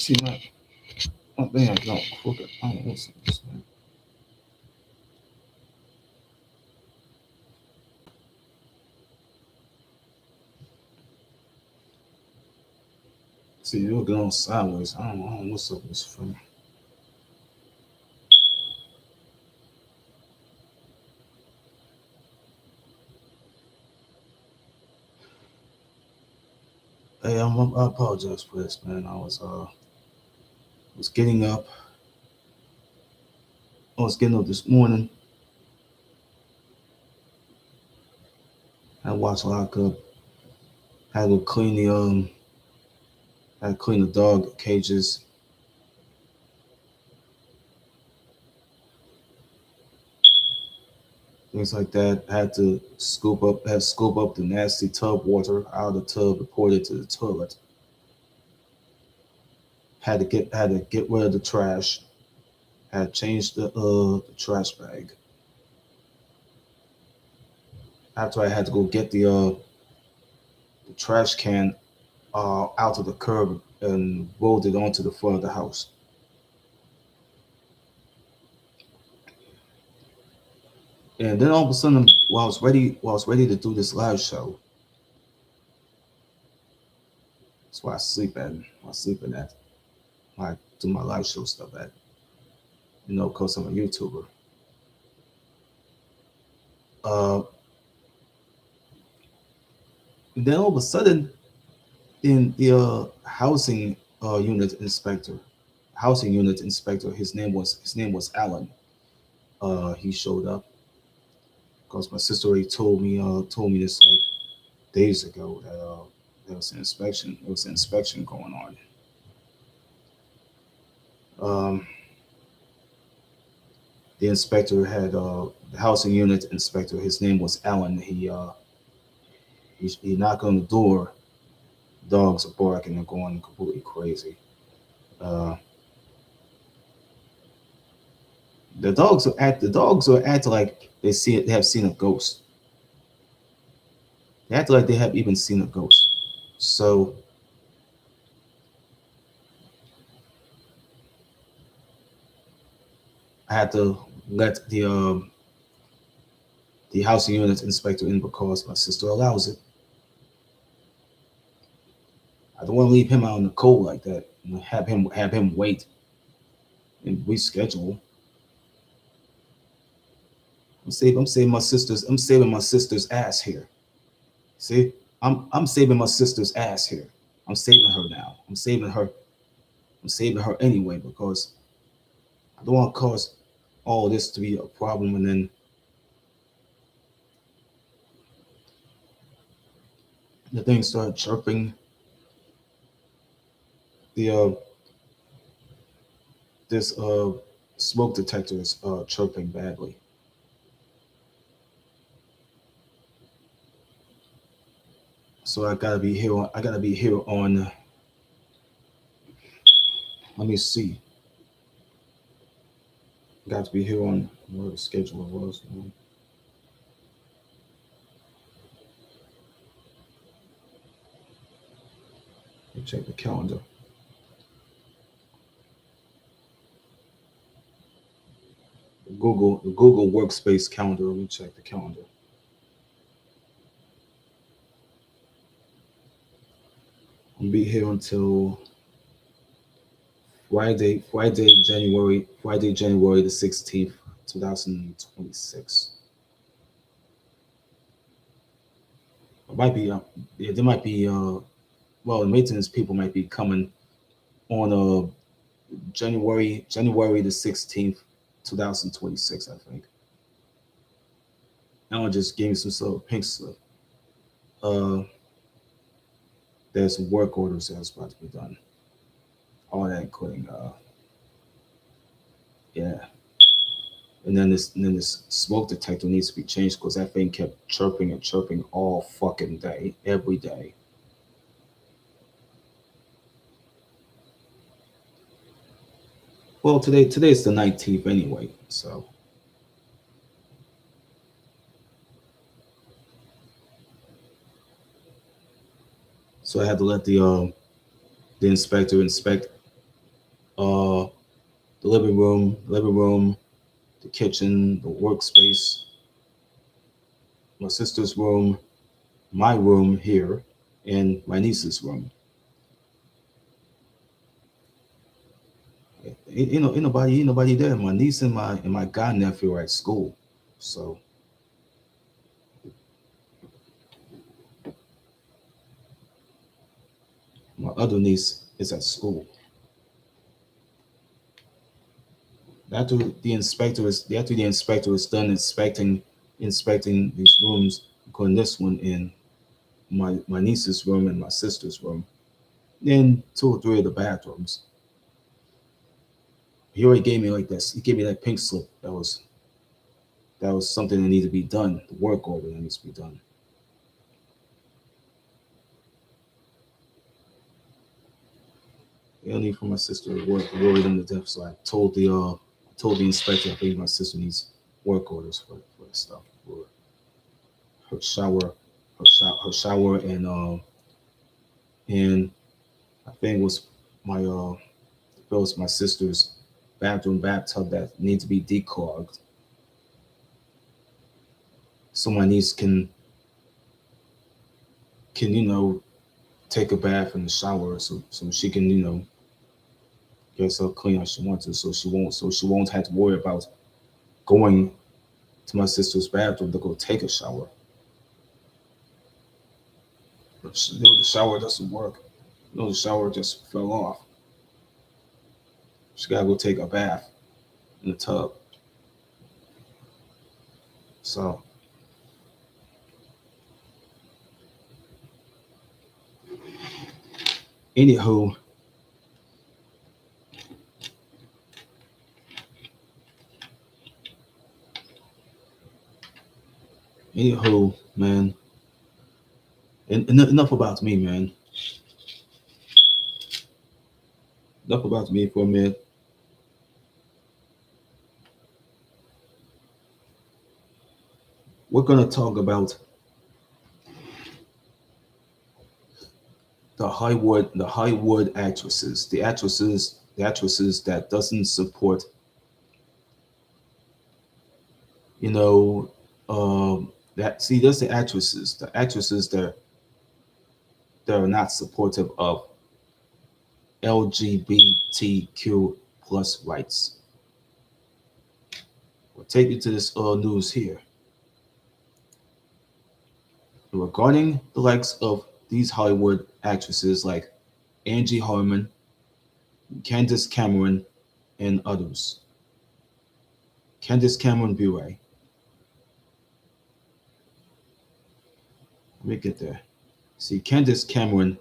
See my thing is not crooked. I don't know what's this, man. See, you're looking all sideways. I don't know what's up with this phone. Hey, I apologize for this, man. I was getting up. I was getting up this morning. I watched lock up. Had to clean had to clean the dog cages. Things like that. Had to scoop up the nasty tub water out of the tub and pour it to the toilet. Had to get rid of the trash. Had changed the trash bag. After I had to go get the trash can out of the curb and rolled it onto the front of the house. And then all of a sudden, while I was ready to do this live show, that's why I sleep at. I sleep in that. I do my live show stuff at. Cause I'm a YouTuber. Uh, then all of a sudden, in the housing unit inspector, his name was Alan. He showed up because my sister already told me this like days ago that there was an inspection. There was an inspection going on. The inspector had the housing unit inspector. His name was Alan. He knocked on the door. Dogs are barking and going completely crazy. Uh, the dogs are acting like they have seen a ghost. They act like they have even seen a ghost. So I had to let the housing unit inspector in because my sister allows it. I don't want to leave him out in the cold like that and have him wait and reschedule. I'm saving my sister's ass here. See, I'm saving my sister's ass here. I'm saving her now. I'm saving her. I'm saving her anyway because I don't want to cause all this to be a problem and then the thing started chirping. The this smoke detector is chirping badly. So I gotta be here on. Let me see. Got to be here on where the schedule was. Let me check the calendar. The Google Workspace calendar. Let me check the calendar. I'll be here until January the 16th, 2026. It might be, yeah, there might be, well, the maintenance people might be coming on January the 16th, 2026, I think. Alan just gave me some sort of pink slip. Uh, there's some work orders that's about to be done. All that including, yeah. And then this smoke detector needs to be changed because that thing kept chirping and chirping all fucking day, every day. Well, today's the 19th anyway, so I had to let the inspector inspect Uh, the living room, the kitchen, the workspace, my sister's room, my room here, and my niece's room. Ain't nobody there. My niece and my god nephew are at school, so my other niece is at school. After the inspector is done inspecting these rooms, including this one in my niece's room and my sister's room, then two or three of the bathrooms. He already gave me like this. He gave me that pink slip. That was something that needed to be done. The work order that needs to be done. The only for my sister worried him to death. So I told the inspector I think my sister needs work orders for the stuff for her shower, her shower, and I think it was my it was my sister's bathroom bathtub that need to be declogged so my niece can take a bath in the shower so she can get herself clean as she wants to so she won't have to worry about going to my sister's bathroom to go take a shower. The shower doesn't work. The shower just fell off. She gotta go take a bath in the tub. So anywho, man, enough about me, man. Enough about me for a minute. We're gonna talk about the Hollywood actresses, the actresses that doesn't support, you know, that see, there's the actresses that are not supportive of LGBTQ plus rights. We'll take you to this news here regarding the likes of these Hollywood actresses like Angie Harmon, Candace Cameron, and others. Candace Cameron Bure. Let me get there. See, Candace Cameron,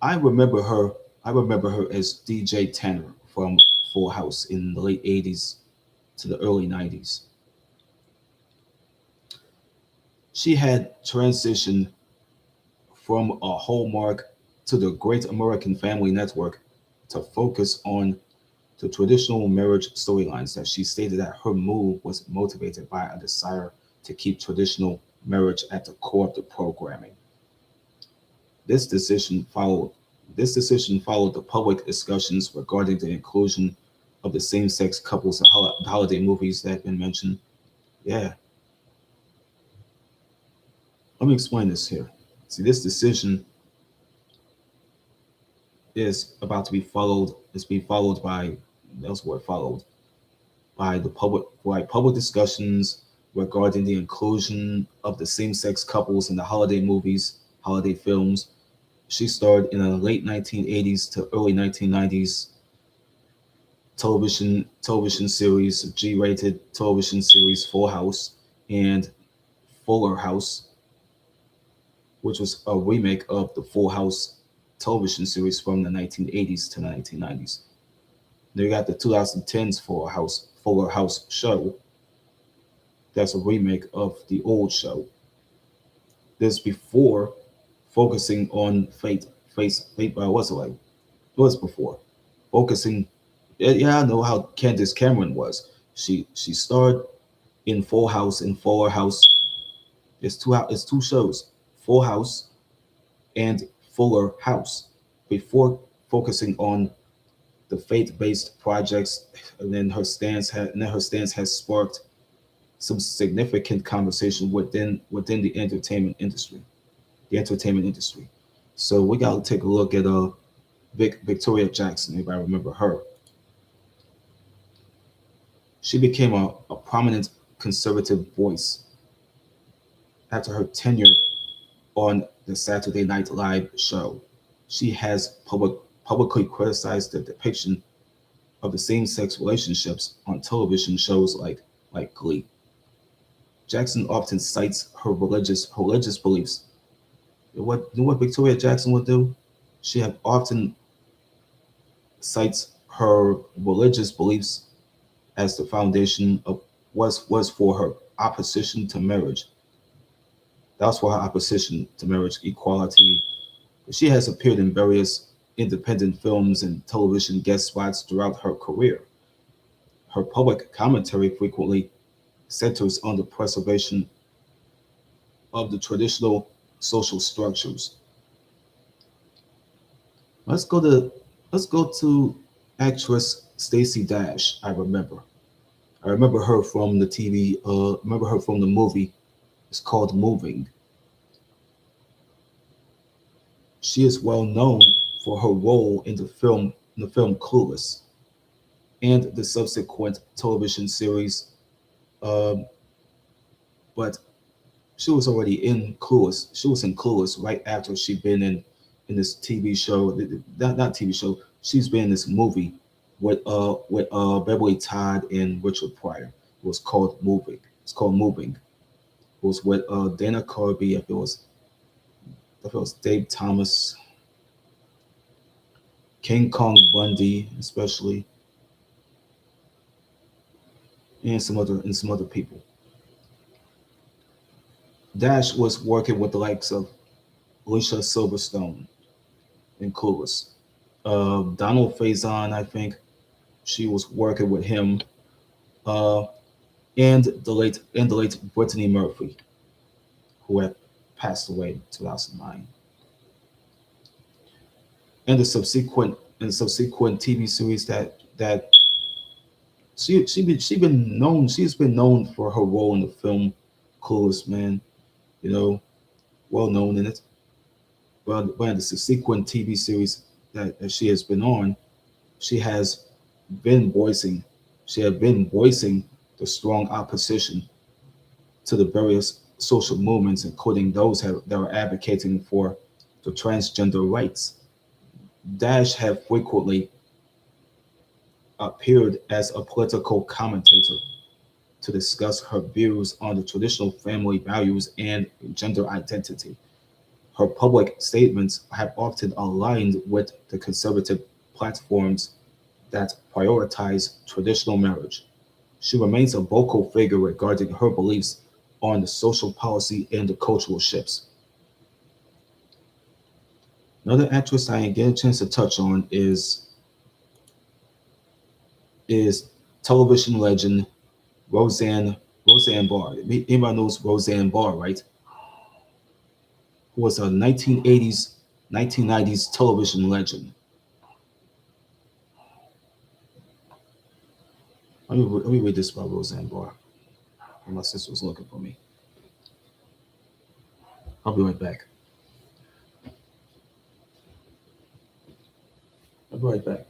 I remember her. I remember her as DJ Tanner from Full House in the late '80s to the early '90s. She had transitioned from a Hallmark to the Great American Family Network to focus on the traditional marriage storylines that she stated that her move was motivated by a desire to keep traditional marriage at the core of the programming. This decision followed this decision followed the public discussions regarding the inclusion of the same-sex couples in holiday movies that have been mentioned. Yeah, let me explain this here. See, this decision is about to be followed. It's being followed by that's what followed by the public discussions regarding the inclusion of the same-sex couples in the holiday movies, holiday films. She starred in the late 1980s to early 1990s television series, G-rated television series Full House and Fuller House, which was a remake of the Full House television series from the 1980s to the 1990s. Then you got the 2010s Fuller House show. That's a remake of the old show. This before focusing on fate. What's it like? It was before focusing. Yeah, I know how Candace Cameron was. She starred in Full House and Fuller House. It's two shows, Full House and Fuller House, before focusing on the faith-based projects, and then her stance has sparked some significant conversation within the entertainment industry. So we got to take a look at Victoria Jackson. If I remember her, she became a prominent conservative voice after her tenure on the Saturday Night Live show. She has publicly criticized the depiction of the same-sex relationships on television shows like Glee. Jackson often cites her religious beliefs. You know what Victoria Jackson would do? She have often cites her religious beliefs as the foundation of was for her opposition to marriage. That's for her opposition to marriage equality. She has appeared in various independent films and television guest spots throughout her career. Her public commentary frequently centers on the preservation of the traditional social structures. Let's go to let's go to actress Stacey Dash. I remember her from the TV. Remember her from the movie. It's called Moving. She is well known for her role in the film Clueless and the subsequent television series. Um, but she was already in Clueless. She was in Clueless right after she'd been in this TV show. Not TV show. She's been in this movie with Beverly Todd and Richard Pryor. It was called Moving. It's called Moving. It was with Dana Carvey. If it was Dave Thomas, King Kong Bundy, especially, and some other people. Dash was working with the likes of Alicia Silverstone in Clueless. Donald Faison, I think she was working with him, uh, and the late Brittany Murphy, who had passed away in 2009. And the subsequent TV series that she's been known for her role in the film Clueless, man. You know, well known in it. But in the subsequent TV series that she has been on, she has been voicing she had been voicing the strong opposition to the various social movements, including those that are advocating for the transgender rights. Dash have frequently appeared as a political commentator to discuss her views on the traditional family values and gender identity. Her public statements have often aligned with the conservative platforms that prioritize traditional marriage. She remains a vocal figure regarding her beliefs on the social policy and the cultural shifts. Another actress I didn't get a chance to touch on is television legend Roseanne Roseanne Barr. Anybody knows Roseanne Barr, right? Who was a 1990s television legend. Let me read this about Roseanne Barr. My sister was looking for me. I'll be right back. I'll be right back.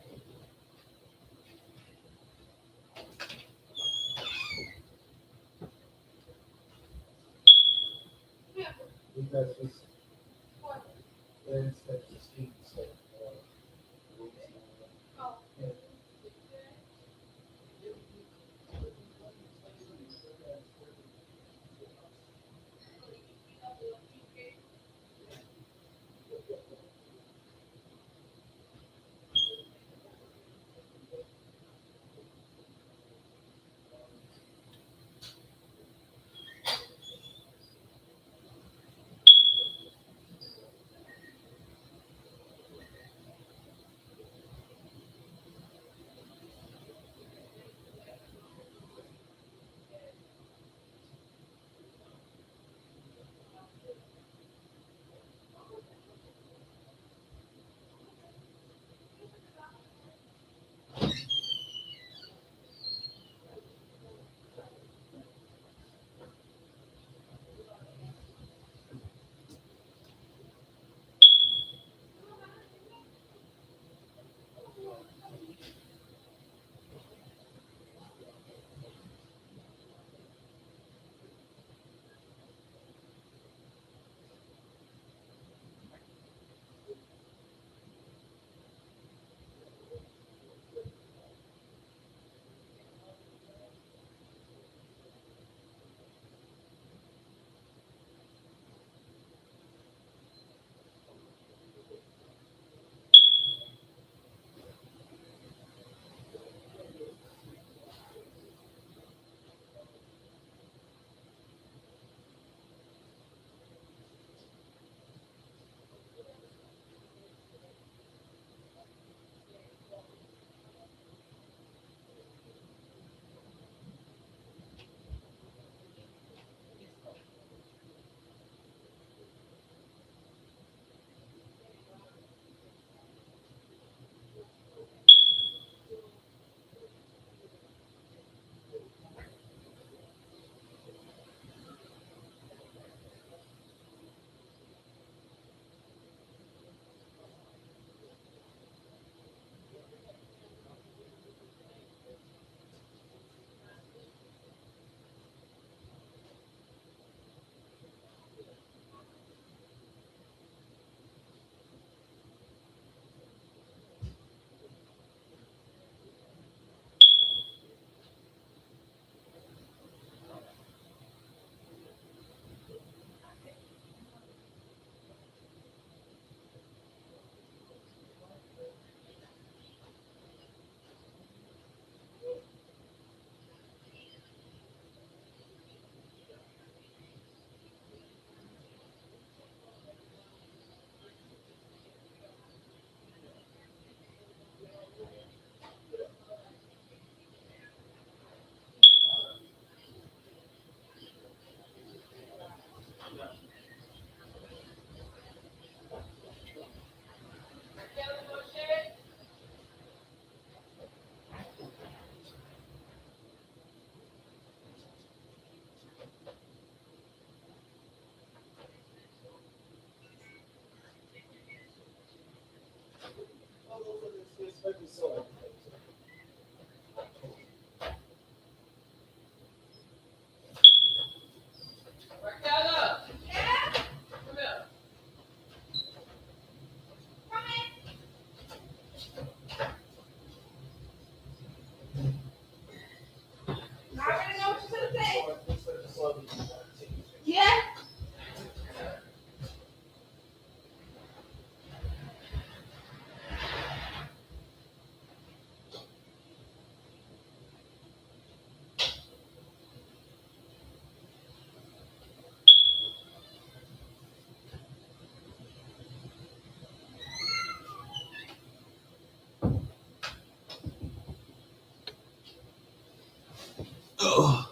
Ugh.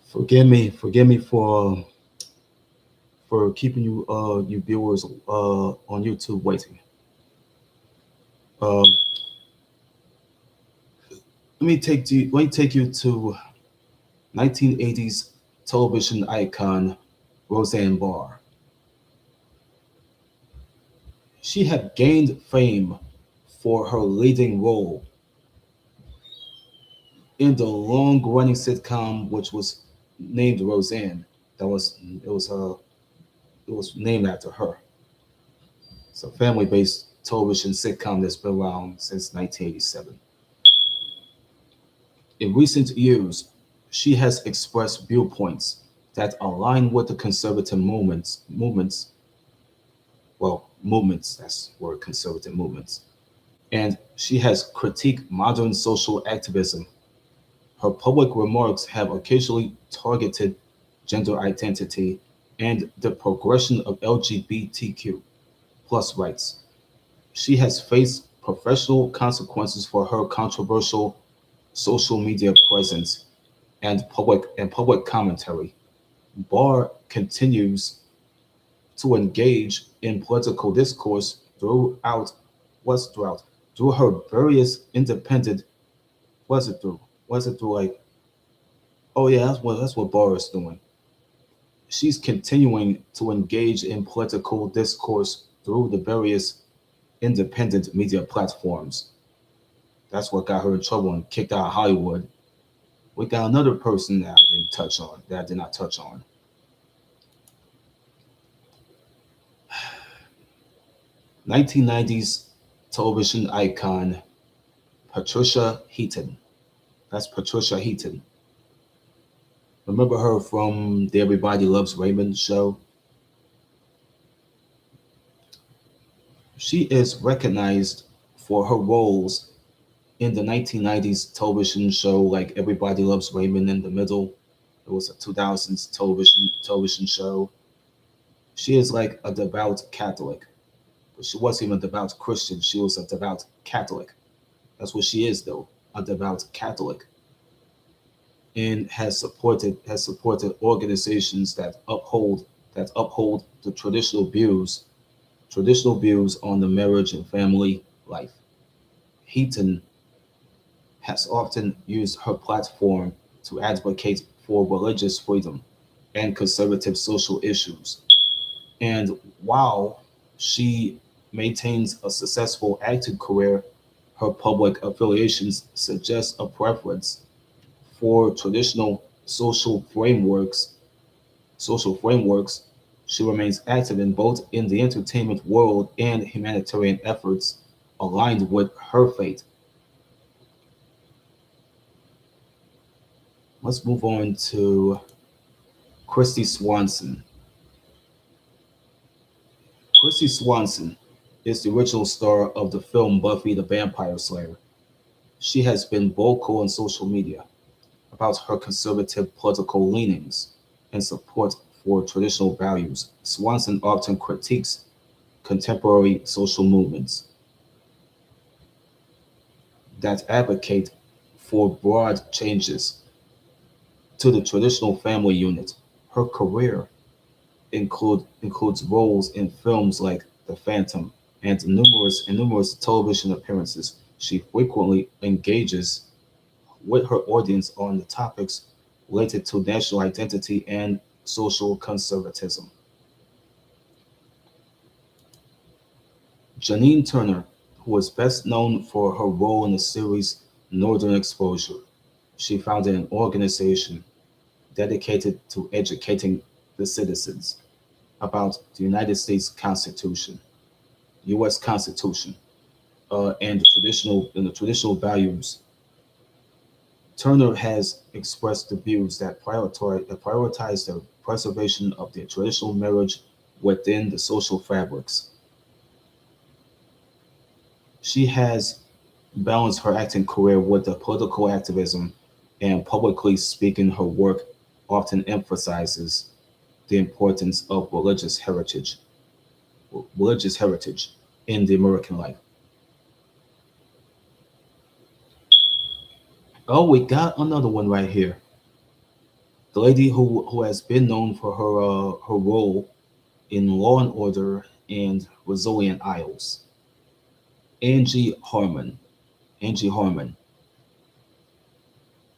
Forgive me for keeping you viewers on YouTube waiting. Um, let me take you to 1980s television icon Roseanne Barr. She had gained fame for her leading role in the long-running sitcom, which was named Roseanne. That was it was named after her. It's a family-based television sitcom that's been around since 1987. In recent years, she has expressed viewpoints that align with the conservative movements, that's the word conservative movements. And she has critiqued modern social activism. Her public remarks have occasionally targeted gender identity and the progression of LGBTQ plus rights. She has faced professional consequences for her controversial social media presence and public commentary. Barr continues to engage in political discourse throughout through her various independent what's it through? What's it through like oh yeah, that's what Barr is doing. She's continuing to engage in political discourse through the various independent media platforms. That's what got her in trouble and kicked out of Hollywood. We got another person that I did not touch on. 1990s television icon Patricia Heaton. That's Patricia Heaton. Remember her from the Everybody Loves Raymond show? She is recognized for her roles in the 1990s television show like Everybody Loves Raymond in the middle. It was a 2000s television show. She is like a devout Catholic, but she wasn't even a devout Christian. She was a devout Catholic. That's what she is, though, a devout Catholic, and has supported organizations that uphold the traditional views on the marriage and family life. Heaton has often used her platform to advocate for religious freedom and conservative social issues. And while she maintains a successful acting career, her public affiliations suggest a preference for traditional social frameworks. She remains active in both in the entertainment world and humanitarian efforts aligned with her faith. Let's move on to Christy Swanson. Christy Swanson is the original star of the film Buffy the Vampire Slayer. She has been vocal on social media about her conservative political leanings and support for traditional values. Swanson often critiques contemporary social movements that advocate for broad changes to the traditional family unit. Her career includes roles in films like The Phantom and numerous television appearances. She frequently engages with her audience on the topics related to national identity and social conservatism. Janine Turner, who was best known for her role in the series Northern Exposure, she founded an organization dedicated to educating the citizens about the United States Constitution, U.S. Constitution, and the traditional values. Turner has expressed the views that prioritize the preservation of the traditional marriage within the social fabrics. She has balanced her acting career with the political activism, and publicly speaking, her work often emphasizes the importance of religious heritage in the American life. Oh, we got another one right here. The lady who has been known for her role in Law and Order and Resilient Isles, Angie Harmon. Angie Harmon.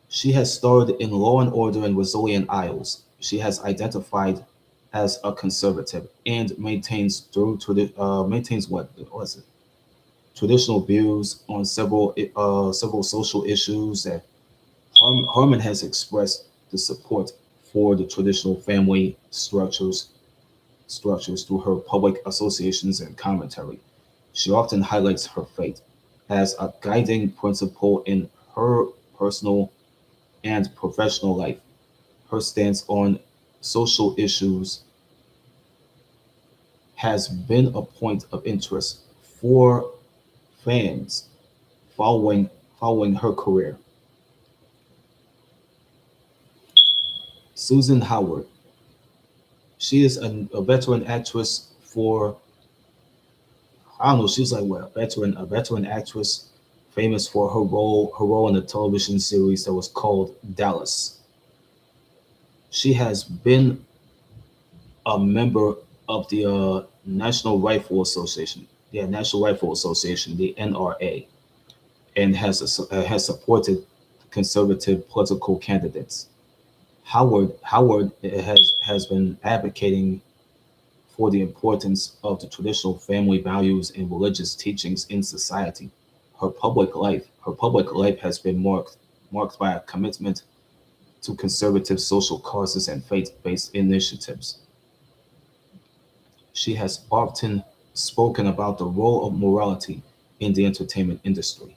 She has starred in Law and Order and Resilient Isles. She has identified as a conservative and maintains what is it? Traditional views on several social issues that Harmon has expressed the support for the traditional family structures through her public associations and commentary. She often highlights her faith as a guiding principle in her personal and professional life. Her stance on social issues has been a point of interest for fans following following her career. Susan Howard. She is a veteran actress for I don't know. She was like what a veteran actress, famous for her role in a television series that was called Dallas. She has been a member of the National Rifle Association, National Rifle Association, the NRA, and has supported conservative political candidates. Howard has been advocating for the importance of the traditional family values and religious teachings in society. Her public life has been marked by a commitment to conservative social causes and faith-based initiatives. She has often spoken about the role of morality in the entertainment industry.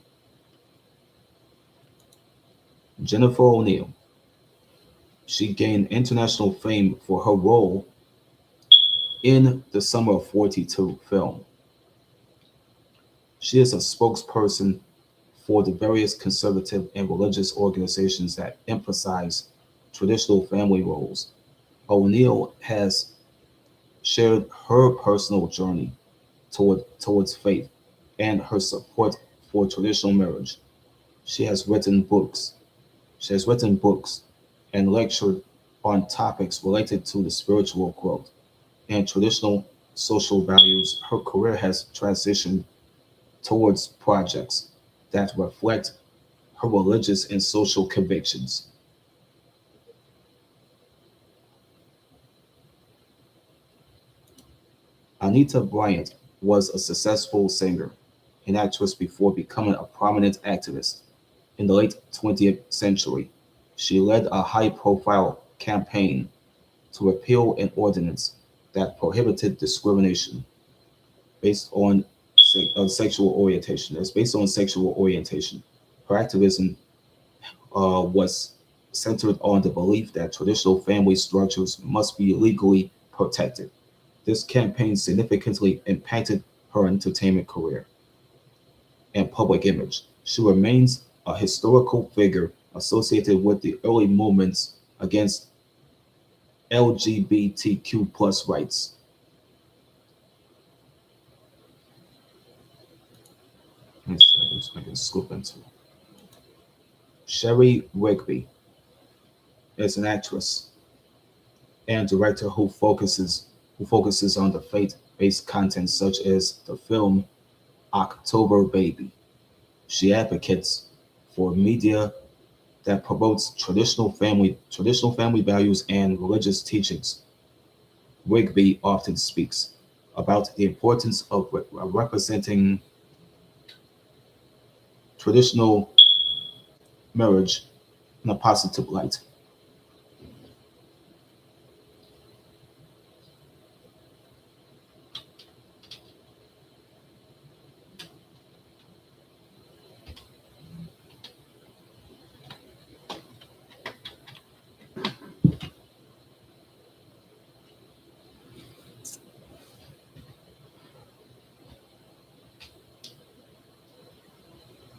Jennifer O'Neill. She gained international fame for her role in the Summer of 42 film. She is a spokesperson for the various conservative and religious organizations that emphasize traditional family roles. O'Neill has shared her personal journey towards faith and her support for traditional marriage. She has written books. She has written books and lectured on topics related to the spiritual growth and traditional social values. Her career has transitioned towards projects that reflect her religious and social convictions. Anita Bryant was a successful singer and actress before becoming a prominent activist. In the late 20th century, she led a high profile campaign to repeal an ordinance that prohibited discrimination based on sexual orientation. It's based on sexual orientation. Her activism was centered on the belief that traditional family structures must be legally protected. This campaign significantly impacted her entertainment career and public image. She remains a historical figure associated with the early movements against LGBTQ plus rights. I can scoop into. Sherry Rigby is an actress and director who focuses on the faith-based content such as the film October Baby. She advocates for media that promotes traditional family values and religious teachings. Rigby often speaks about the importance of representing traditional marriage in a positive light.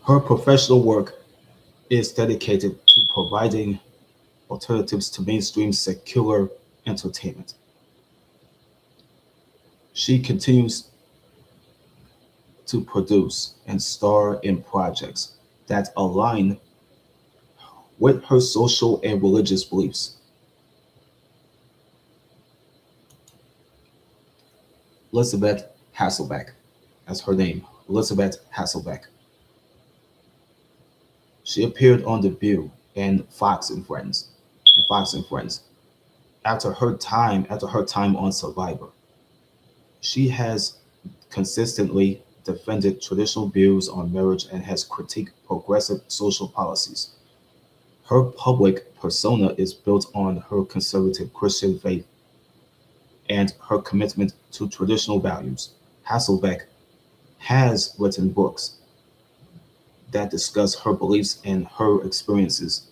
Her professional work is dedicated to providing alternatives to mainstream secular entertainment. She continues to produce and star in projects that align with her social and religious beliefs. Elizabeth Hasselbeck, that's her name, Elizabeth Hasselbeck. She appeared on The View and Fox and Friends. After her time on Survivor, she has consistently defended traditional views on marriage and has critiqued progressive social policies. Her public persona is built on her conservative Christian faith and her commitment to traditional values. Hasselbeck has written books that discuss her beliefs and her experiences.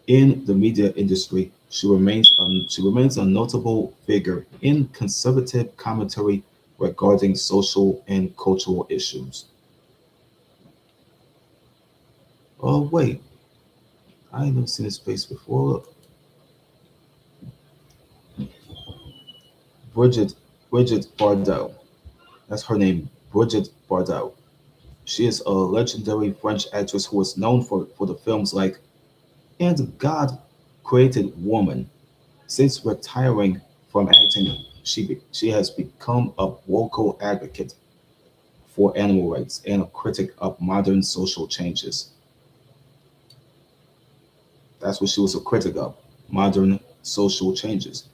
In the media industry, she remains a notable figure in conservative commentary regarding social and cultural issues. Oh wait, I ain't never seen this face before. Bridget Bridget Bardot. That's her name, Bridget Bardot. She is a legendary French actress who is known for the films like And God Created Woman. Since retiring from acting, she has become a vocal advocate for animal rights and a critic of modern social changes. That's what she was a critic of, modern social changes.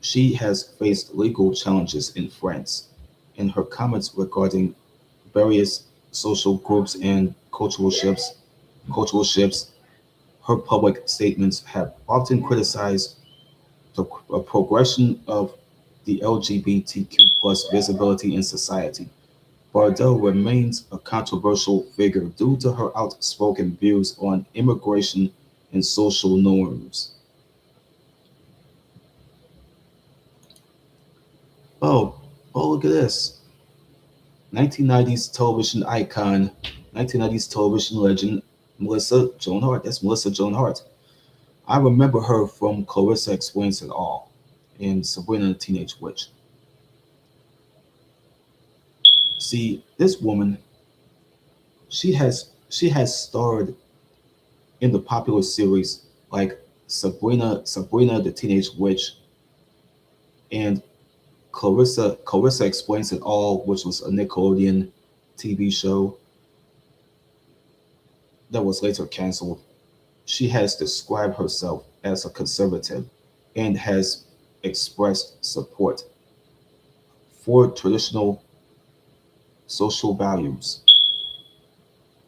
She has faced legal challenges in France, and her comments regarding various social groups and cultural shifts, her public statements have often criticized the progression of the LGBTQ plus visibility in society. Bardot remains a controversial figure due to her outspoken views on immigration and social norms. Oh, oh, look at this. 1990s television icon, 1990s television legend, Melissa Joan Hart. That's Melissa Joan Hart. I remember her from Clarissa Explains It All in Sabrina the Teenage Witch. See, this woman, she has starred in the popular series like Sabrina the Teenage Witch, and Clarissa Explains It All, which was a Nickelodeon TV show that was later canceled. She has described herself as a conservative and has expressed support for traditional social values.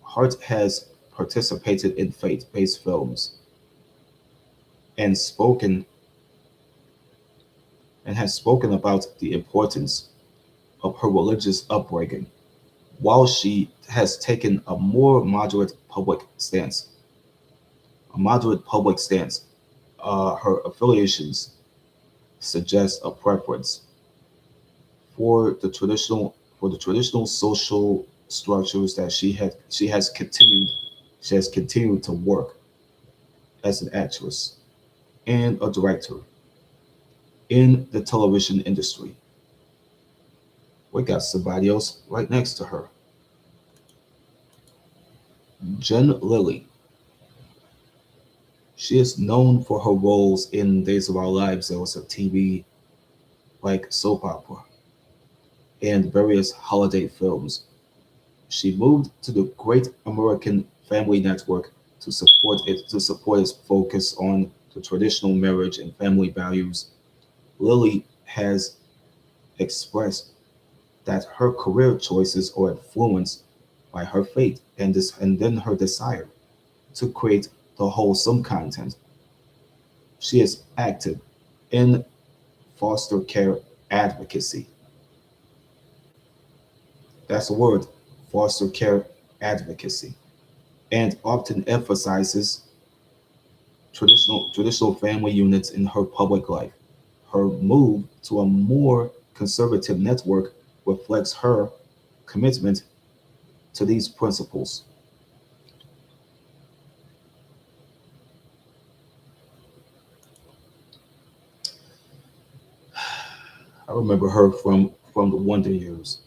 Hart has participated in faith-based films and spoken and has spoken about the importance of her religious upbringing, while she has taken a moderate public stance. Her affiliations suggest a preference for the traditional social structures that she has continued to work as an actress and a director in the television industry. We got somebody else right next to her, Jen Lilly. She is known for her roles in Days of Our Lives. That was a TV like soap opera and various holiday films. She moved to the Great American Family Network to support its focus on the traditional marriage and family values. Lily has expressed that her career choices are influenced by her faith and then her desire to create the wholesome content. She is active in foster care advocacy. That's the word, foster care advocacy, and often emphasizes traditional family units in her public life. Her move to a more conservative network reflects her commitment to these principles. I remember her from the Wonder Years.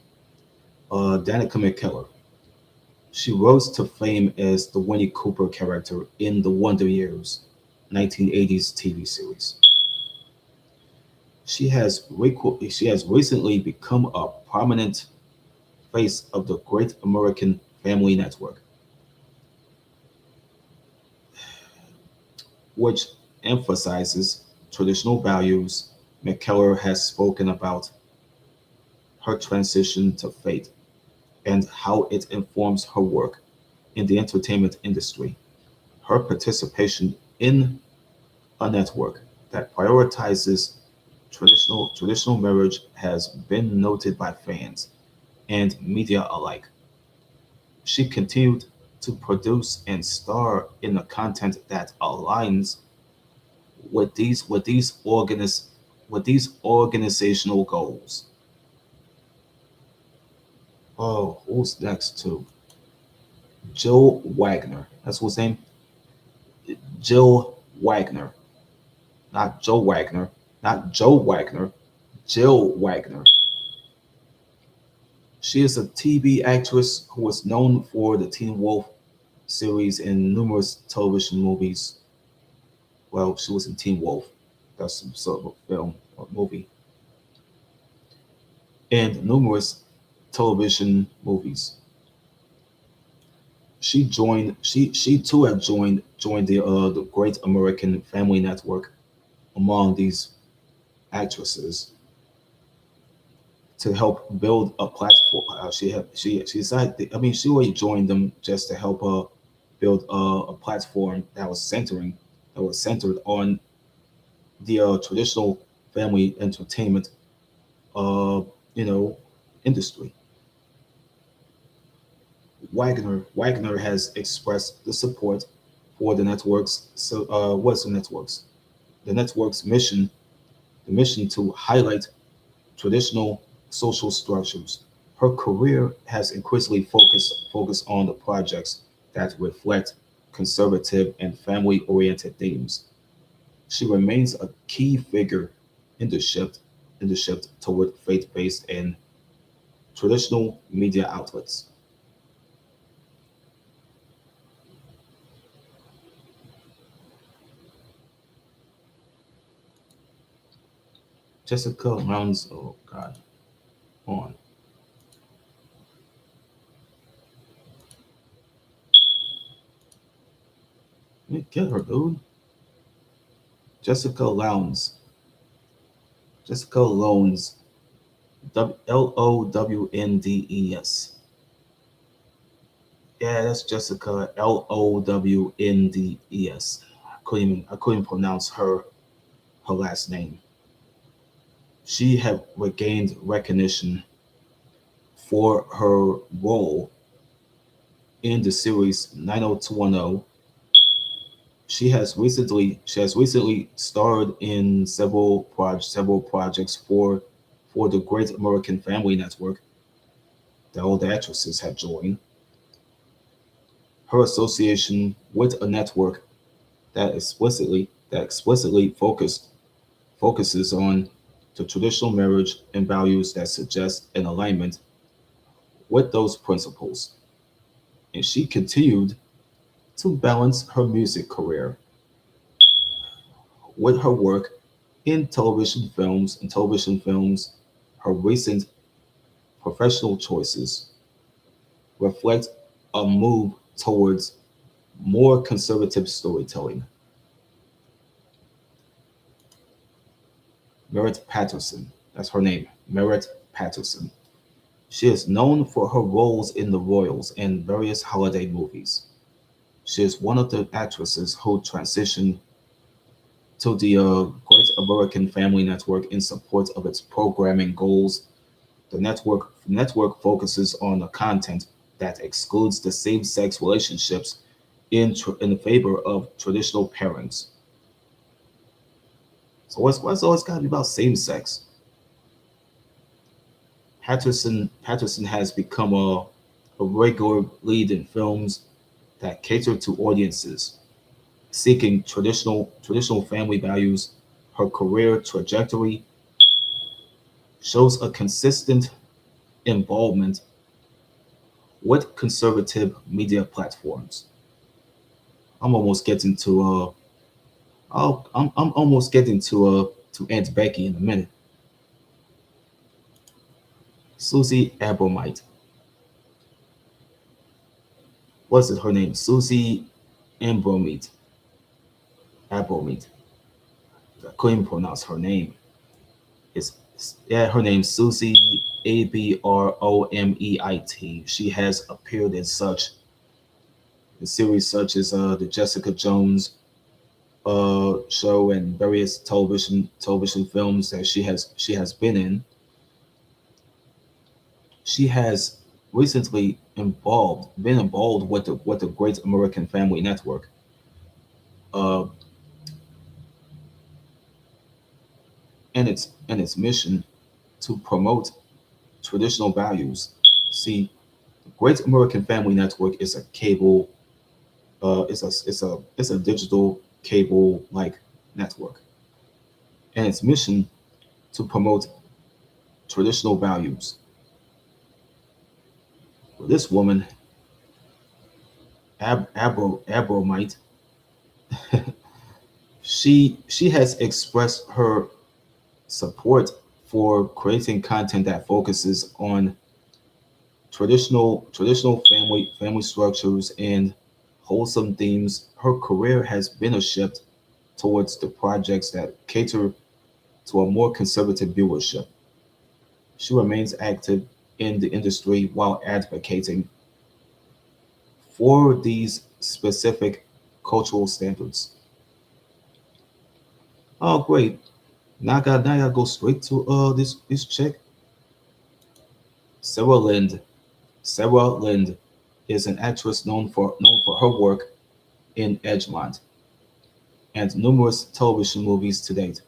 Danica McKellar. She rose to fame as the Winnie Cooper character in the Wonder Years 1980s TV series. She has recently become a prominent face of the Great American Family Network, which emphasizes traditional values. McKellar has spoken about her transition to faith and how it informs her work in the entertainment industry. Her participation in a network that prioritizes traditional marriage has been noted by fans and media alike. She continued to produce and star in the content that aligns with these organizational goals. Oh, who's next too? Jill Wagner. That's what's name. Jill Wagner, not Joe Wagner, not Joe Wagner. Jill Wagner. She is a TV actress who was known for the Teen Wolf series and numerous television movies. Well, she was in Teen Wolf. That's some sort of a film or movie. And numerous television movies. She too had joined the Great American Family Network among these actresses to help build a platform. She decided. I mean, she already joined them just to help build a platform that was centered on the traditional family entertainment uh, you know industry. Wagner has expressed the support for the network's so what's the networks the network's mission the mission to highlight traditional social structures. Her career has increasingly focused on the projects that reflect conservative and family-oriented themes. She remains a key figure in the shift toward faith-based and traditional media outlets. Jessica Lowndes, oh God, on. Let me get her, dude. Jessica Lowndes. Jessica Lowndes. Lowndes. Yeah, that's Jessica Lowndes. I couldn't pronounce her last name. She had regained recognition for her role in the series 90210. She has recently starred in several projects for the Great American Family Network that all the actresses have joined. Her association with a network that explicitly focuses on the traditional marriage and values that suggest an alignment with those principles. And she continued to balance her music career with her work in television films. Her recent professional choices reflect a move towards more conservative storytelling. Merritt Patterson, that's her name, Merritt Patterson. She is known for her roles in The Royals and various holiday movies. She is one of the actresses who transitioned to the Great American Family Network in support of its programming goals. The network focuses on the content that excludes the same-sex relationships in favor of traditional pairings. So what's always got to be about same-sex? Patterson has become a regular lead in films that cater to audiences seeking traditional family values. Her career trajectory shows a consistent involvement with conservative media platforms. I'm almost getting to I'm almost getting to Aunt Becky in a minute. Susie Abromite. What's it her name? Susie Abromite. Abromite. I couldn't pronounce her name. It's yeah, her name's Susie Abromeit. She has appeared in series such as the Jessica Jones show and various television films that she has been in. She has recently been involved with the Great American Family Network, uh, and its mission to promote traditional values. See, the Great American Family Network is a cable, it's a digital cable like network, and its mission to promote traditional values. This woman, Abromite, she has expressed her support for creating content that focuses on traditional family structures and wholesome themes. Her career has been a shift towards the projects that cater to a more conservative viewership. She remains active in the industry while advocating for these specific cultural standards. Oh, great! Now I gotta go straight to this chick, Sarah Lind. Sarah Lind is an actress known for her work in Edgemont and numerous television movies to date.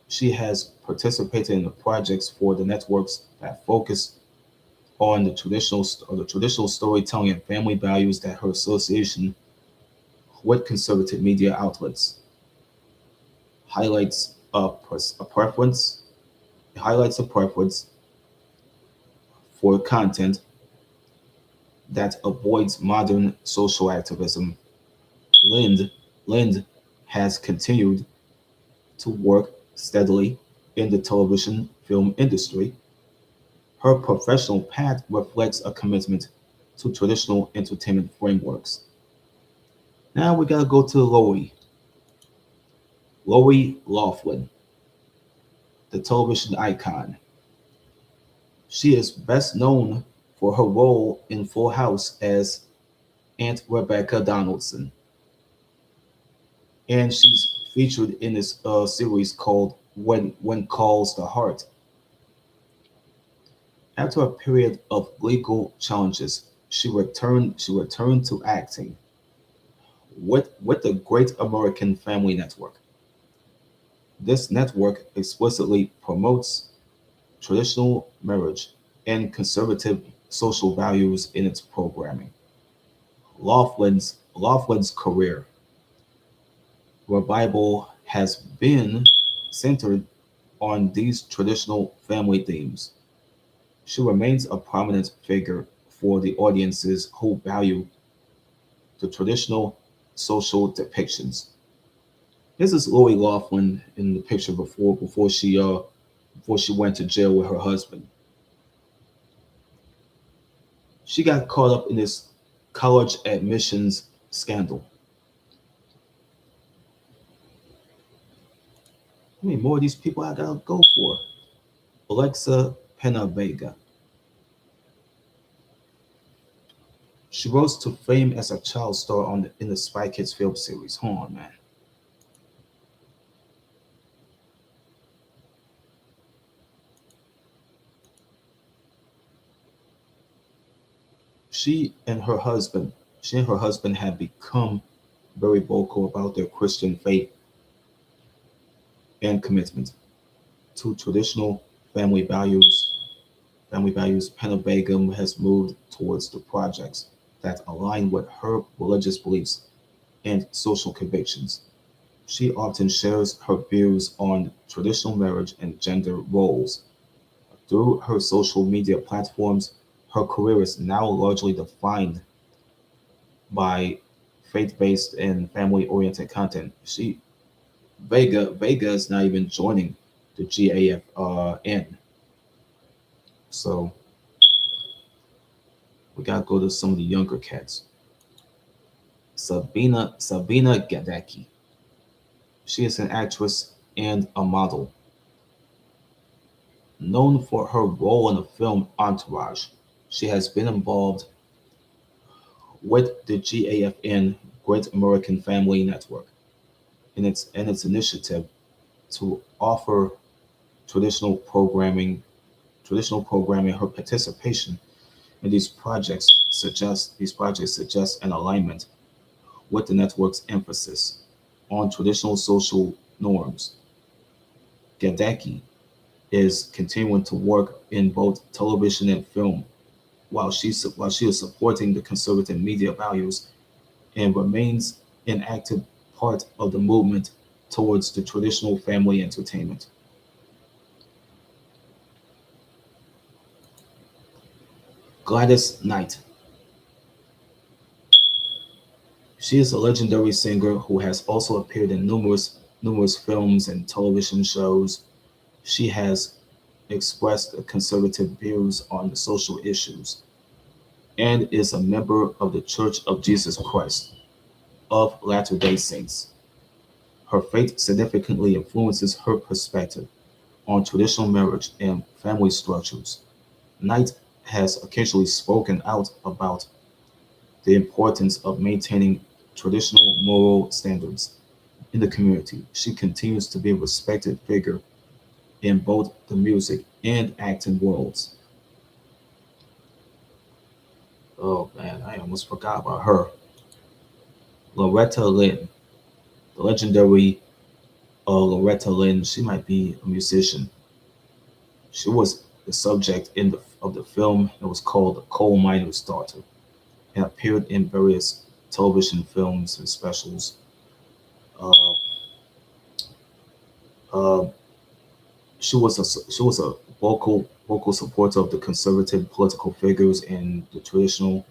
She has participated in the projects for the networks that focus on the traditional storytelling and family values that her association with conservative media outlets highlights a preference. It highlights a preference for content that avoids modern social activism. Lind Lind has continued to work steadily in the television film industry. Her professional path reflects a commitment to traditional entertainment frameworks. Now we gotta go to Lori Loughlin, the television icon. She is best known for her role in Full House as Aunt Rebecca Donaldson, and she's featured in this series called When Calls the Heart. After a period of legal challenges, she returned to acting with the Great American Family Network. This network explicitly promotes traditional marriage and conservative social values in its programming. Laughlin's career revival has been centered on these traditional family themes. She remains a prominent figure for the audiences who value the traditional social depictions. This is Lori Loughlin in the picture before she went to jail with her husband. She got caught up in this college admissions scandal. How many more of these people I gotta go for? Alexa Pena Vega. She rose to fame as a child star in the Spy Kids film series. Hold on, man. She and her husband, she and her husband have become very vocal about their Christian faith and commitment to traditional family values. Family values. Pena Begum has moved towards the projects that align with her religious beliefs and social convictions. She often shares her views on traditional marriage and gender roles. Through her social media platforms, her career is now largely defined by faith-based and family-oriented content. Vega is not even joining the GAFN. So we gotta go to some of the younger cats. Sabina Gadecki. She is an actress and a model, known for her role in the film Entourage. She has been involved with the GAFN Great American Family Network in its initiative to offer traditional programming traditional programming. Her participation in these projects suggest an alignment with the network's emphasis on traditional social norms. Gadecki is continuing to work in both television and film while she is supporting the conservative media values and remains an active part of the movement towards the traditional family entertainment. Gladys Knight. She is a legendary singer who has also appeared in numerous films and television shows. She has expressed conservative views on the social issues and is a member of the Church of Jesus Christ of Latter-day Saints. Her faith significantly influences her perspective on traditional marriage and family structures. Knight has occasionally spoken out about the importance of maintaining traditional moral standards in the community. She continues to be a respected figure in both the music and acting worlds. Oh man, I almost forgot about her. Loretta Lynn, the legendary Loretta Lynn. She might be a musician. She was the subject of the film. It was called The Coal Miner's Daughter and appeared in various television films and specials. Uh, uh, she was a vocal supporter of the conservative political figures and the traditional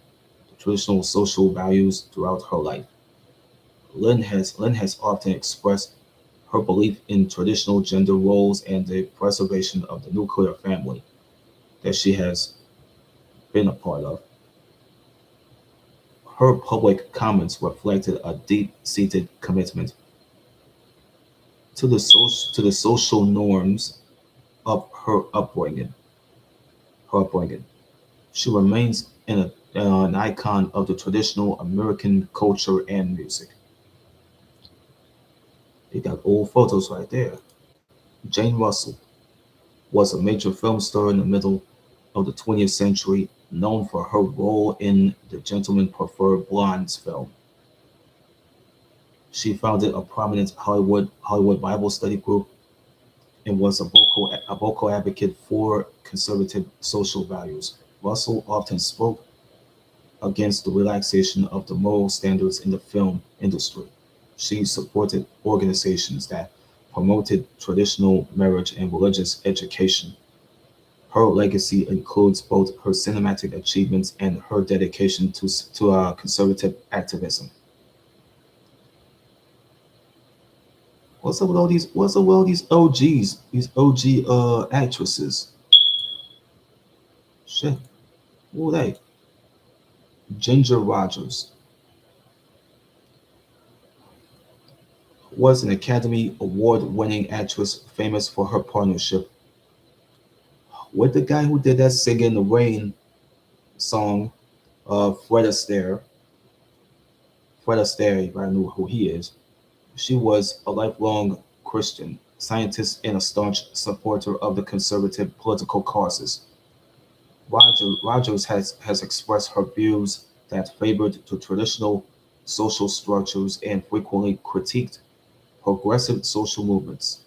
social values throughout her life. Lynn has often expressed her belief in traditional gender roles and the preservation of the nuclear family that she has been a part of. Her public comments reflected a deep-seated commitment to the social norms of Her upbringing. She remains an icon of the traditional American culture and music. You got old photos right there. Jane Russell was a major film star in the middle of the 20th century, known for her role in the Gentlemen Prefer Blondes film. She founded a prominent Hollywood Bible study group and was a vocal advocate for conservative social values. Russell often spoke against the relaxation of the moral standards in the film industry. She supported organizations that promoted traditional marriage and religious education. Her legacy includes both her cinematic achievements and her dedication to conservative activism. What's up with all these OGs, these OG actresses? Shit, who are they? Ginger Rogers. was an Academy Award winning actress famous for her partnership with the guy who did that Sing in the Rain song, Fred Astaire. Fred Astaire, if I knew who he is. She was a lifelong Christian scientist and a staunch supporter of the conservative political causes. Rogers has expressed her views that favored the traditional social structures and frequently critiqued progressive social movements.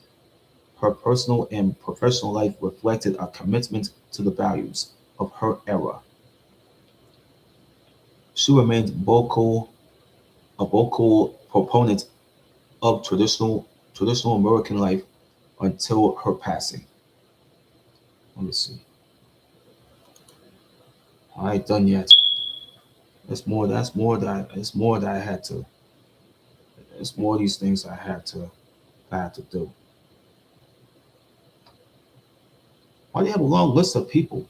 Her personal and professional life reflected a commitment to the values of her era. She remained a vocal proponent of traditional American life until her passing. Let me see. I ain't done yet. It's more that I had to. It's more of these things I had to do. Why do you have a long list of people?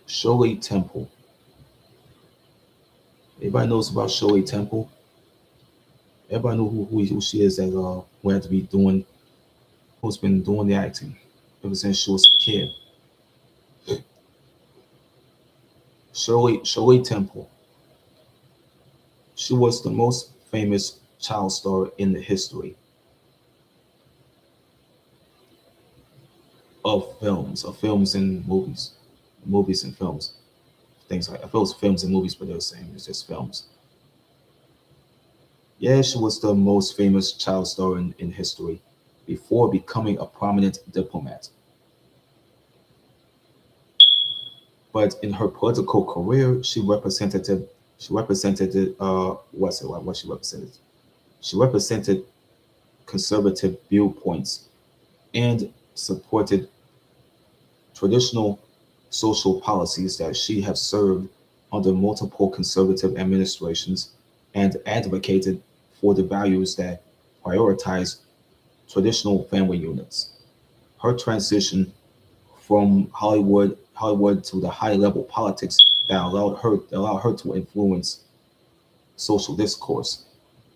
Shirley Temple. Everybody knows about Shirley Temple. Everybody know who she is that who had to be doing who's been doing the acting ever since she was a kid. Shirley Temple. She was the most famous child star in the history of films and movies and films. Things like I feel it's films and movies, but they're the same. It's just films. Yeah, she was the most famous child star in history before becoming a prominent diplomat. But in her political career, she represented what she represented. She represented conservative viewpoints and supported traditional social policies that she has served under multiple conservative administrations and advocated for the values that prioritize traditional family units. Her transition from Hollywood to the high level politics that allowed her to influence social discourse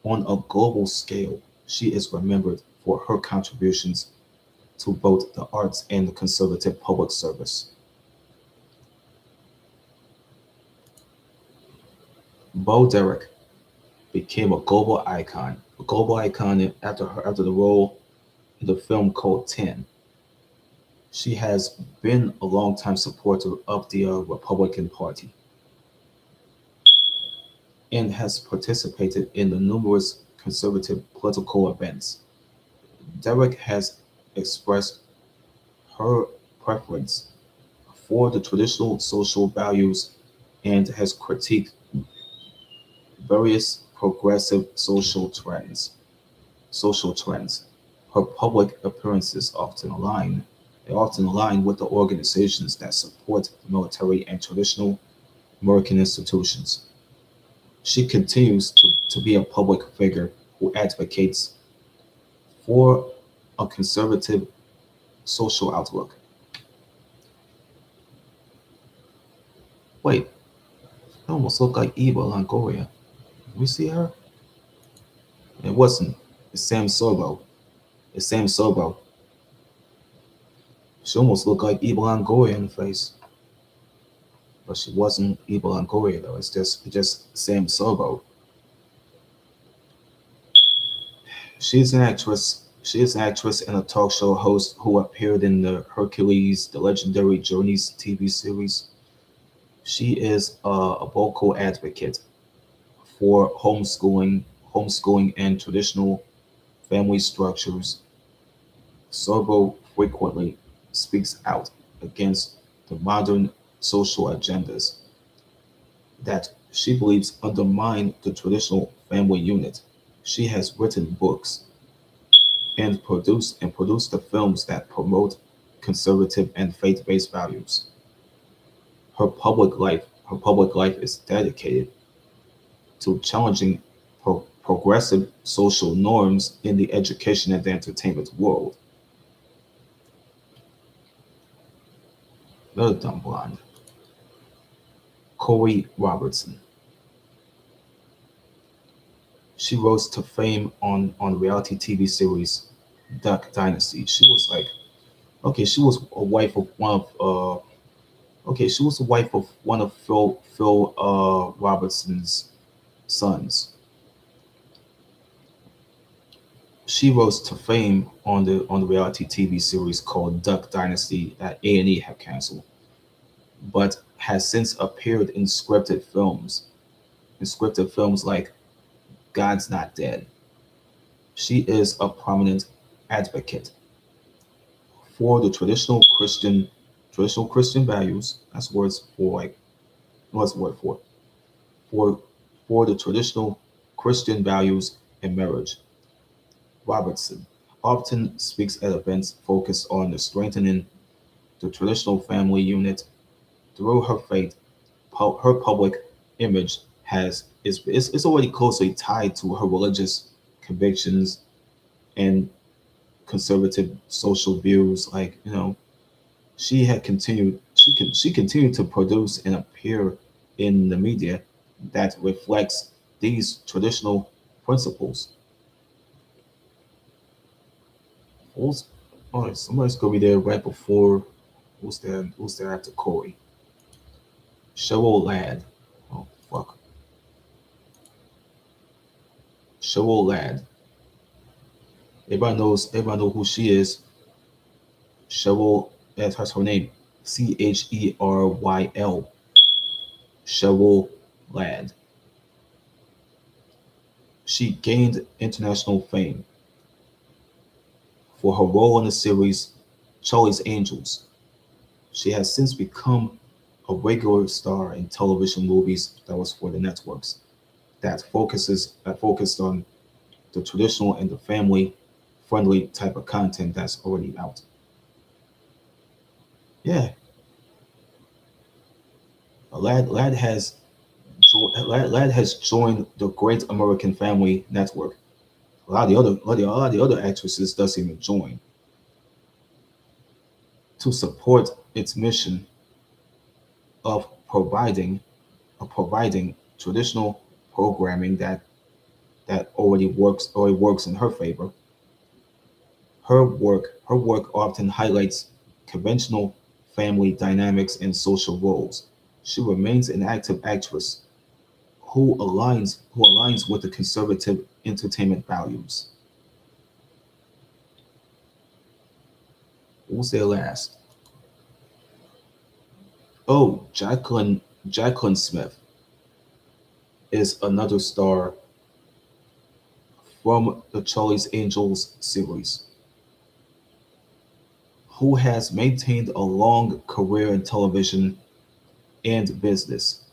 on a global scale. She is remembered for her contributions to both the arts and the conservative public service. Bo Derek became a global icon after the role in the film called 10. She has been a longtime supporter of the Republican Party and has participated in the numerous conservative political events. Derek has expressed her preference for the traditional social values and has critiqued various progressive social trends. Her public appearances often align with the organizations that support the military and traditional American institutions. She continues to be a public figure who advocates for a conservative social outlook. Wait, it almost looked like Eva Longoria. We see her? It wasn't. It's Sam Sorbo. It's Sam Sorbo. She almost looked like Eva Longoria in the face, but she wasn't Eva Longoria though. It's just Sam Sorbo. She's an actress. She is an actress and a talk show host who appeared in the legendary Journeys TV series. She is a vocal advocate for homeschooling and traditional family structures. Sorbo frequently speaks out against the modern social agendas that she believes undermine the traditional family unit. She has written books and produced the films that promote conservative and faith-based values. Her public life is dedicated to challenging progressive social norms in the education and entertainment world. Another dumb blonde, Corey Robertson. She rose to fame on reality TV series Duck Dynasty. She was like, okay, she was a wife of one of okay, she was the wife of one of Phil Robertson's sons. She rose to fame on the reality TV series called Duck Dynasty that A&E have canceled, but has since appeared in scripted films like God's Not Dead. She is a prominent advocate for the traditional Christian values. That's words for like what's the word for for the traditional Christian values in marriage. Robertson often speaks at events focused on the strengthening the traditional family unit through her faith. Her public image is already closely tied to her religious convictions and conservative social views. Like she continued to produce and appear in the media that reflects these traditional principles. Also, all right, somebody's gonna be there right before. Who's there after Corey? Cheryl Ladd. Oh fuck. Cheryl Ladd. Everybody know who she is. Cheryl, that's her name. Cheryl. Cheryl Ladd. She gained international fame for her role in the series Charlie's Angels. She has since become a regular star in television movies that was for the networks that focused on the traditional and the family friendly type of content that's already out. Yeah, Lad has joined the Great American Family Network. A lot of the other actresses doesn't even join to support its mission of providing traditional programming that already works in her favor. Her work often highlights conventional family dynamics and social roles. She remains an active actress who aligns with the conservative entertainment values. Who's there last? Oh, Jacqueline Smith is another star from the Charlie's Angels series who has maintained a long career in television and business.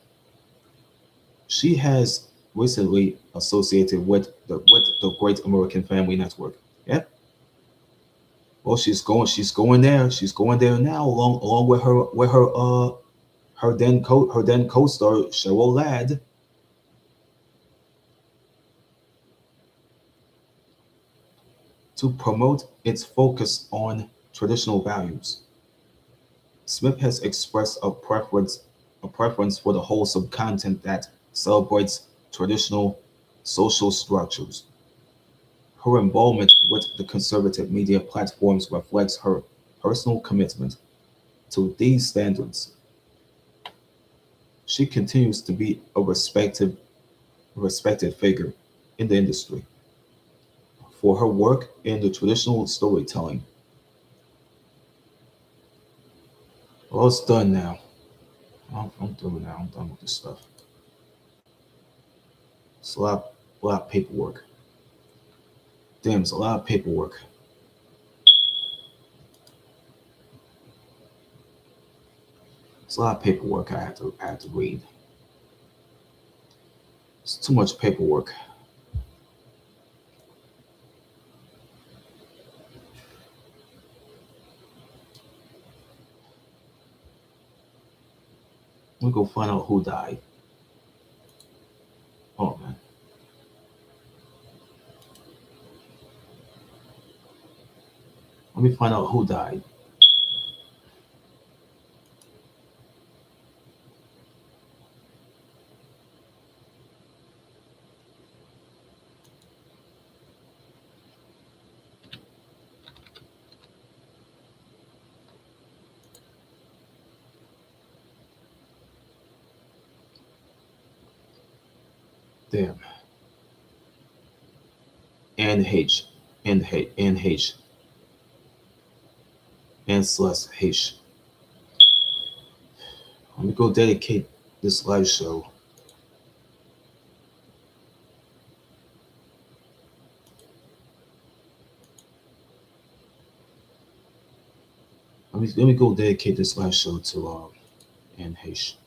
She has recently associated with the Great American Family Network. Yep. Well, she's going there now, along with her then co-star Cheryl Ladd to promote its focus on traditional values. Smith has expressed a preference for the wholesome content that celebrates traditional social structures. Her involvement with the conservative media platforms reflects her personal commitment to these standards. She continues to be a respected figure in the industry for her work in the traditional storytelling. Well, it's done now. I'm through now. I'm done with this stuff. It's a lot of paperwork. Damn, it's a lot of paperwork. It's a lot of paperwork I have to read. It's too much paperwork. Let me go find out who died. Oh man. Let me find out who died. Damn. And H. And H. And Celeste H. Let me go dedicate this live show. Let me go dedicate this live show to Anne H.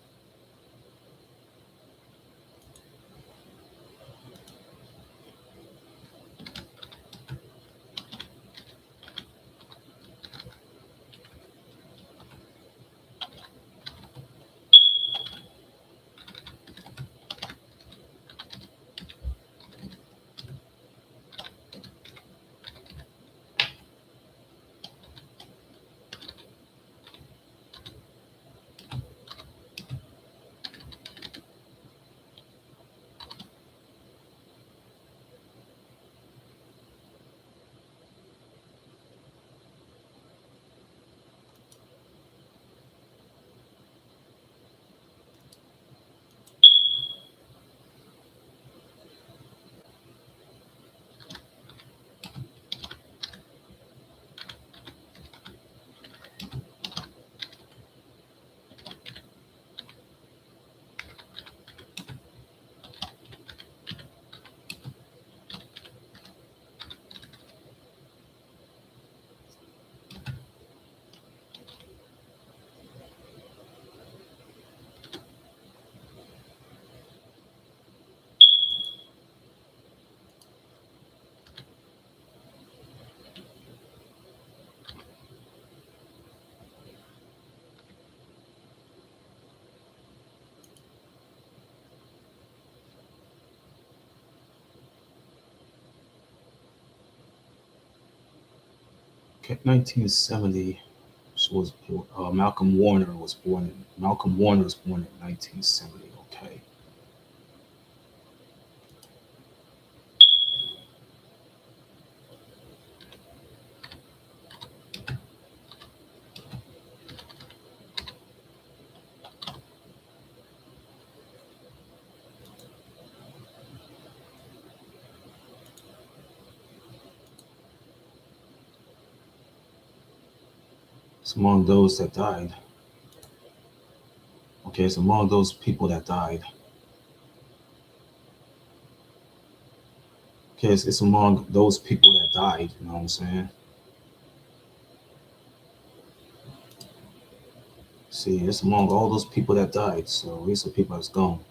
Okay, 1970 was Malcolm Warner was born in Malcolm Warner was born in 1970. Okay. It's among those that died. Okay, it's among those people that died. Okay, it's among those people that died. You know what I'm saying? See, it's among all those people that died. So these are people that's gone.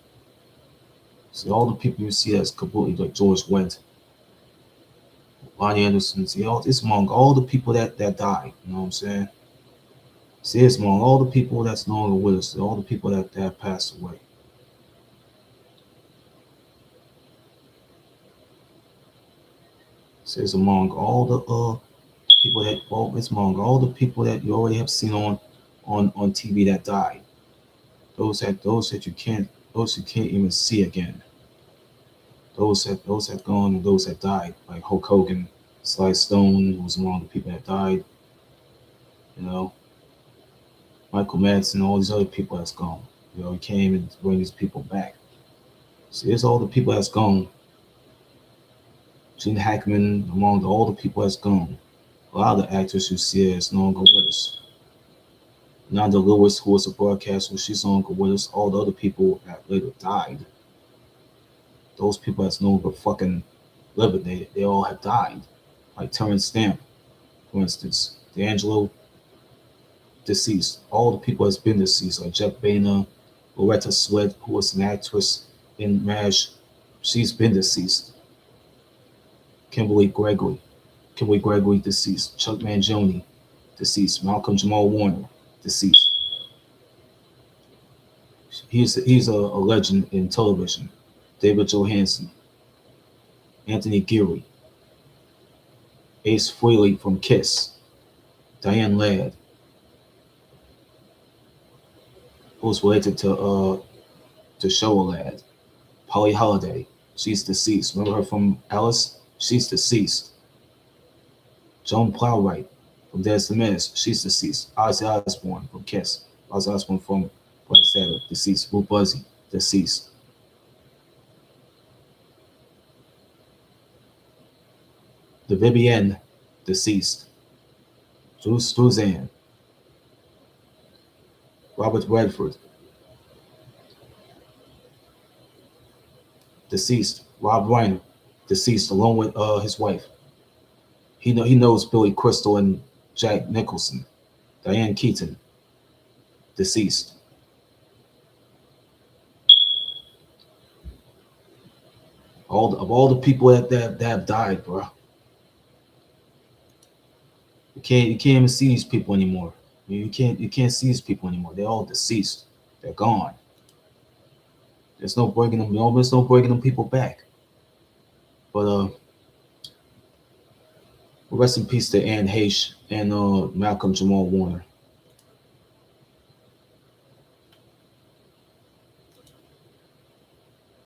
See, all the people you see that's completely like George Wendt, Lonnie Anderson. See, it's among all the people that died. You know what I'm saying? See, it's among all the people that's no longer with us. All the people that passed away. See, it's among all the people that it's among all the people that you already have seen on TV that died. Those that you can't even see again. Those that gone and those that died, like Hulk Hogan, Sly Stone was among the people that died. You know, Michael Madsen, all these other people that's gone. You know, you can't even bring these people back. See, it's all the people that's gone. Gene Hackman, among all the people that's gone. A lot of the actors you see is no longer with us. Nanda Lewis, who was a broadcaster, she's no longer with us. All the other people that later died, those people that's no longer fucking living, they all have died. Like Terrence Stamp, for instance, D'Angelo, deceased. All the people that's been deceased, like Jeff Boehner, Loretta Swett, who was an actress in MASH, she's been deceased. Kimberly Gregory, deceased. Chuck Mangione, deceased. Malcolm Jamal Warner, deceased. He's a legend in television. David Johansen, Anthony Geary, Ace Frehley from Kiss, Diane Ladd, who's related to Showa Ladd, Polly Holiday, she's deceased. Remember her from Alice? She's deceased. Joan Plowright from Dance the Menace, she's deceased. Ozzy Osbourne from Kiss, Ozzy Osbourne from Black Sabbath, deceased. Lou Buzzy, deceased. The Vivienne, deceased. Suzanne. Robert Redford, deceased. Rob Reiner, deceased, along with his wife. He knows Billy Crystal and Jack Nicholson. Diane Keaton, deceased. All the people that have died, bro. You can't even see these people anymore. You can't see these people anymore. They're all deceased. They're gone. There's no bringing them. No, there's no bringing them people back. But rest in peace to Anne Heche and Malcolm Jamal Warner.